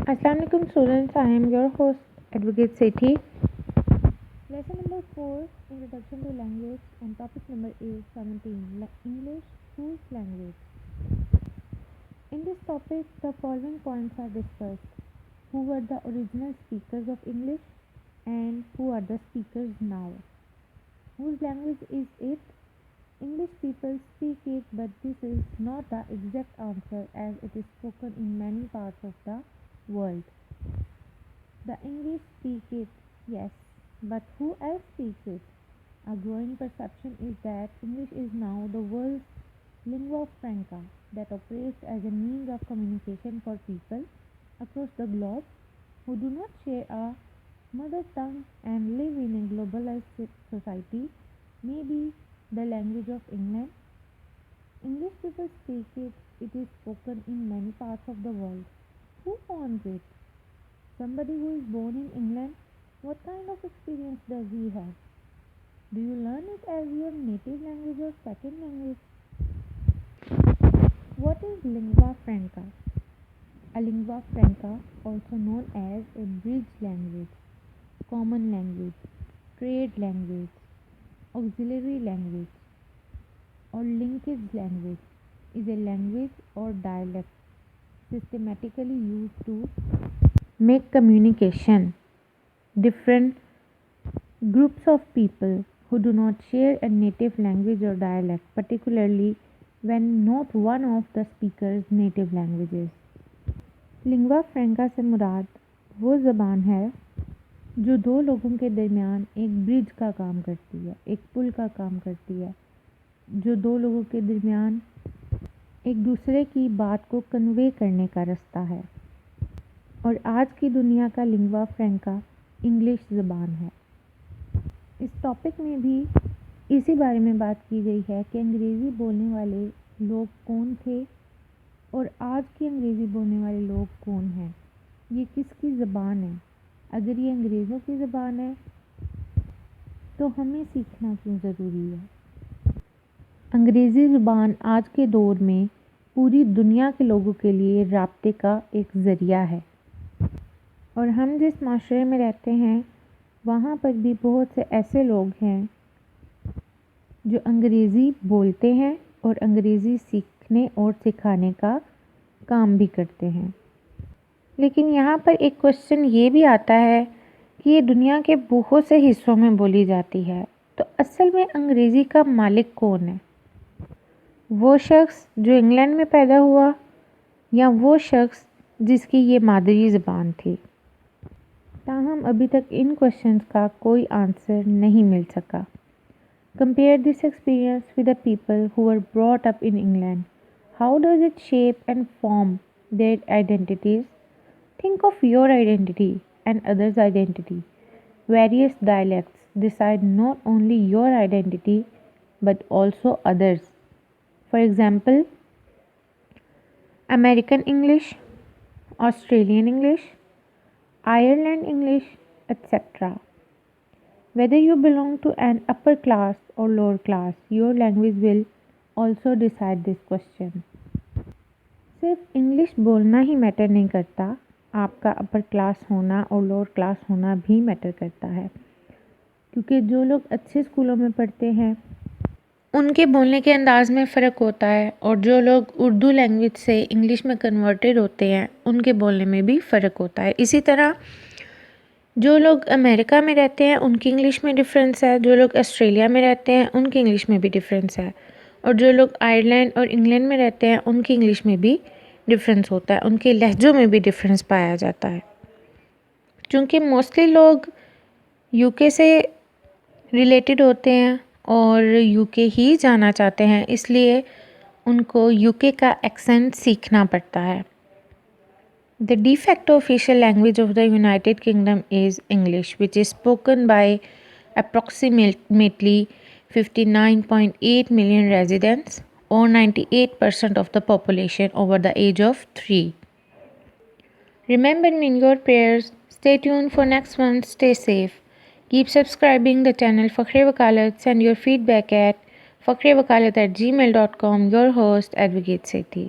Assalamualaikum students, I am your host Advocate Sethi. Lesson number 4, Introduction to Language, and topic number is 17, English, whose language. In this topic, the following points are discussed. Who were the original speakers of English and who are the speakers now? Whose language is it? English people speak it, but this is not the exact answer as it is spoken in many parts of the world. The English speak it, yes, but who else speaks it? A growing perception is that English is now the world's lingua franca that operates as a means of communication for people across the globe who do not share a mother tongue and live in a globalized society. Maybe the language of England. English people speak it, it is spoken in many parts of the world. Who owns it? Somebody who is born in England. What kind of experience does he have? Do you learn it as your native language or second language? What is lingua franca? A lingua franca, also known as a bridge language, common language, trade language, auxiliary language, or linkage language, is a language or dialect systematically used to make communication. Different groups of people who do not share a native language or dialect, particularly when not one of the speakers' native languages. Lingua franca से मुराद वो ज़बान है जो दो लोगों के दरमियान एक ब्रिज का काम करती है, एक पुल का काम करती है, जो दो लोगों के दरमियान एक दूसरे की बात को कन्वे करने का रास्ता है। और आज की दुनिया का लिंग्वा फ्रैंका इंग्लिश ज़बान है। इस टॉपिक में भी इसी बारे में बात की गई है कि अंग्रेज़ी बोलने वाले लोग कौन थे और आज की अंग्रेज़ी बोलने वाले लोग कौन हैं, ये किसकी ज़बान है। अगर ये अंग्रेज़ों की ज़बान है तो हमें सीखना क्यों ज़रूरी है। अंग्रेज़ी ज़बान आज के दौर में पूरी दुनिया के लोगों के लिए राब्ते का एक ज़रिया है और हम जिस माशरे में रहते हैं वहाँ पर भी बहुत से ऐसे लोग हैं जो अंग्रेज़ी बोलते हैं और अंग्रेज़ी सीखने और सिखाने का काम भी करते हैं। लेकिन यहाँ पर एक क्वेश्चन ये भी आता है कि ये दुनिया के बहुत से हिस्सों में बोली जाती है, तो असल में अंग्रेज़ी का मालिक कौन है? वो शख्स जो इंग्लैंड में पैदा हुआ या वो शख्स जिसकी ये मादरी ज़बान थी? ताहम अभी तक इन क्वेश्चंस का कोई आंसर नहीं मिल सका। Compare this experience with the people who were brought up in England. How does it shape and form their identities? Think of your identity and others' identity. Various dialects decide not only your identity but also others. For example, American English, Australian English, Ireland English, etc. Whether you belong to an upper class or lower class, your language will also decide this question. सिर्फ English बोलना ही matter नहीं करता, आपका upper class होना और lower class होना भी matter करता है, क्योंकि जो लोग अच्छे स्कूलों में पढ़ते हैं उनके बोलने के अंदाज में फ़र्क होता है और जो लोग उर्दू लैंग्वेज से इंग्लिश में कन्वर्टेड होते हैं उनके बोलने में भी फ़र्क होता है। इसी तरह जो लोग अमेरिका में रहते हैं उनकी इंग्लिश में डिफरेंस है, जो लोग ऑस्ट्रेलिया में रहते हैं उनकी इंग्लिश में भी डिफरेंस है, और जो लोग आयरलैंड और इंग्लैंड में रहते हैं उनकी इंग्लिश में भी डिफरेंस होता है, उनके लहजों में भी डिफरेंस पाया जाता है। क्योंकि मोस्टली लोग यूके से रिलेटेड होते हैं और यूके ही जाना चाहते हैं, इसलिए उनको यूके का एक्सेंट सीखना पड़ता है। The de facto official language of the United Kingdom is English, which is spoken by approximately 59.8 million residents or 98% of the population over the age of 3. Remember me in your prayers. Stay tuned for next one. Stay safe. Keep subscribing the channel Fakhre Wakalat. Send your feedback at fakhrewakalat@gmail.com. Your host Advocate Sethi.